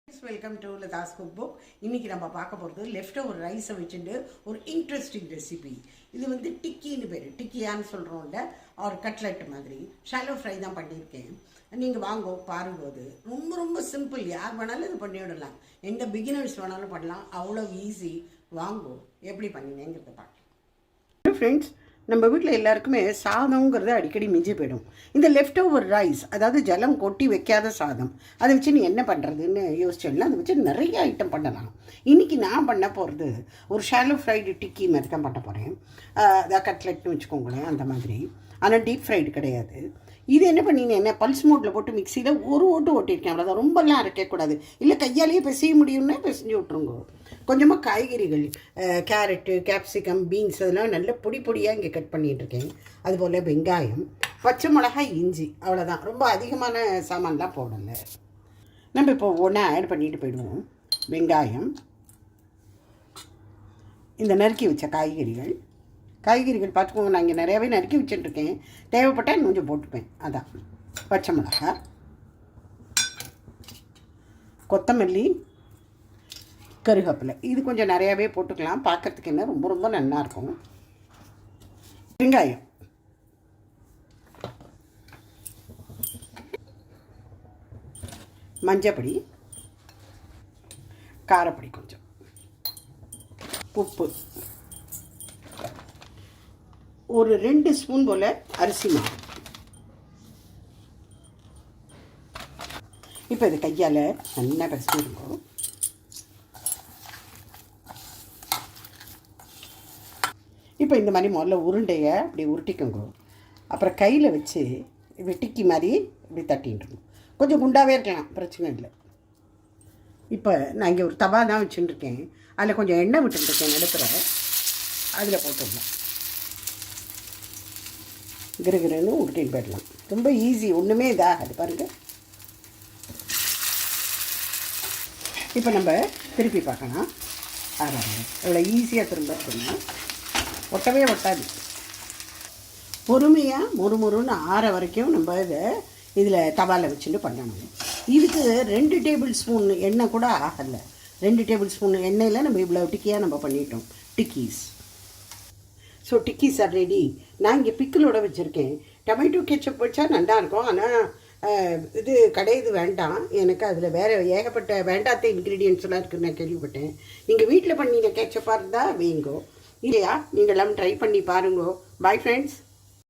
Welcome to Latha's cook book. இன்றைக்கி நம்ம பார்க்க போகிறது லெஃப்ட் ஓவர் ரைஸை வச்சுட்டு ஒரு இன்ட்ரெஸ்டிங் ரெசிபி. இது வந்து டிக்கின்னு பேர், டிக்கியான்னு சொல்கிறோம்ல, ஒரு கட்லெட் மாதிரி ஷாலோ ஃப்ரை தான் பண்ணியிருக்கேன். நீங்கள் வாங்க பாரும்போது ரொம்ப ரொம்ப சிம்பிள், யார் வேணாலும் இது பண்ணிவிடலாம், எந்த பிகினர்ஸ் வேணாலும் பண்ணலாம், அவ்வளோ ஈஸி. வாங்கோ எப்படி பண்ணினேங்கிறத பார்க்கலாம். ஃப்ரெண்ட்ஸ், நம்ம வீட்டில் எல்லாருக்குமே சாதங்கிறது அடிக்கடி மிஞ்சி போயிடும். இந்த லெஃப்ட் ஓவர் ரைஸ், அதாவது ஜலம் கொட்டி வைக்காத சாதம், அதை வச்சு நீ என்ன பண்ணுறதுன்னு யோசிச்சேன்னா அதை வச்சு நிறைய ஐட்டம் பண்ணலாம். இன்றைக்கி நான் பண்ண போகிறது ஒரு ஷாலோ ஃப்ரைடு டிக்கி மாதிரி தான் பண்ண போகிறேன். அதான் கட்லெட்னு வச்சுக்கோங்களேன், அந்த மாதிரி. ஆனால் டீப் ஃப்ரைடு கிடையாது. இது என்ன பண்ணினேன்னா பல்ஸ் மோட்டில் போட்டு மிக்சியில் ஒரு ஓட்டு ஓட்டியிருக்கேன், அவ்வளோதான். ரொம்பலாம் அரைக்கக்கூடாது, இல்லை கையாலேயே பிசைய முடியும்னா பிசைஞ்சு விட்ருங்க. கொஞ்சமாக காய்கறிகள், கேரட்டு, கேப்சிகம், பீன்ஸ் அதெல்லாம் நல்ல பொடி பொடியாக இங்கே கட் பண்ணிகிட்ருக்கேன். அதுபோல் வெங்காயம், பச்சை மிளகாய், இஞ்சி, அவ்வளோதான். ரொம்ப அதிகமான சாமான்லாம் போடலை. நம்ம இப்போ ஒன்றா ஆட் பண்ணிட்டு போயிடுவோம். வெங்காயம், இந்த நறுக்கி வச்ச காய்கறிகள் பார்த்துக்கோங்க, நான் இங்கே நிறையாவே நறுக்கி வச்சுட்டுருக்கேன். தேவைப்பட்டால் இன்னும் கொஞ்சம் போட்டுப்பேன். அதான் பச்சை மிளகாய், கொத்தமல்லி, கருவேப்பிலை, இது கொஞ்சம் நிறையாவே போட்டுக்கலாம். பார்க்குறதுக்கு என்ன ரொம்ப ரொம்ப நல்லாயிருக்கும். வெங்காயம், மஞ்சப்பொடி, காரப்பொடி, கொஞ்சம் உப்பு, ஒரு 2 ஸ்பூன் போல் அரிசி மாவு. இப்போ இது கையால் நல்லா பிசைஞ்சிருக்கோம். இப்போ இந்த மாதிரி முதல்ல உருண்டையை இப்படி உருட்டிக்கோங்க. அப்புறம் கையில் வச்சு வெட்டிக்கி மாதிரி இப்படி தட்டிட்டுருக்கோம். கொஞ்சம் குண்டாகவே இருக்கலாம், பிரச்சனை இல்லை. இப்போ நான் இங்கே ஒரு தவா தான் வச்சுட்டுருக்கேன், அதில் கொஞ்சம் எண்ணெய் விட்டுருக்கேன் நடுப்புற, அதில் போட்டுடலாம். கிருகிருன்னு உருட்டின்னு போயிடலாம். ரொம்ப ஈஸி, ஒன்றுமே இதாக அது பாருங்கள். இப்போ நம்ம திருப்பி பார்க்கலாம். எவ்வளோ ஈஸியாக திரும்ப இருக்குன்னா ஒட்டவே ஒட்டாது. பொறுமையாக முறுமுறுன்னு ஆற வரைக்கும் நம்ம இதில் தவாவில் வச்சுட்டு பண்ணணும். இதுக்கு 2 டேபிள் ஸ்பூன் எண்ணெய் கூட ஆகலை. 2 டேபிள் ஸ்பூன் எண்ணெயில் நம்ம இவ்வளோ டிக்கியாக நம்ம பண்ணிட்டோம் tikkis. So tikkis are ready. நான் இங்கே பிக்கிளோட வச்சுருக்கேன். டொமேட்டோ கெச்சப் வச்சா நல்லாயிருக்கும், ஆனால் இது கடையது வேண்டாம் எனக்கு. அதில் வேறு ஏகப்பட்ட வேண்டாத்த இன்க்ரீடியன்ட்ஸ்லாம் இருக்குதுன்னு நான் கேள்விப்பட்டேன். நீங்கள் வீட்டில் பண்ணின கெச்சப்பாக இருந்தால் வைங்கோ, இல்லையா நீங்களாம் ட்ரை பண்ணி பாருங்கோ. Bye friends.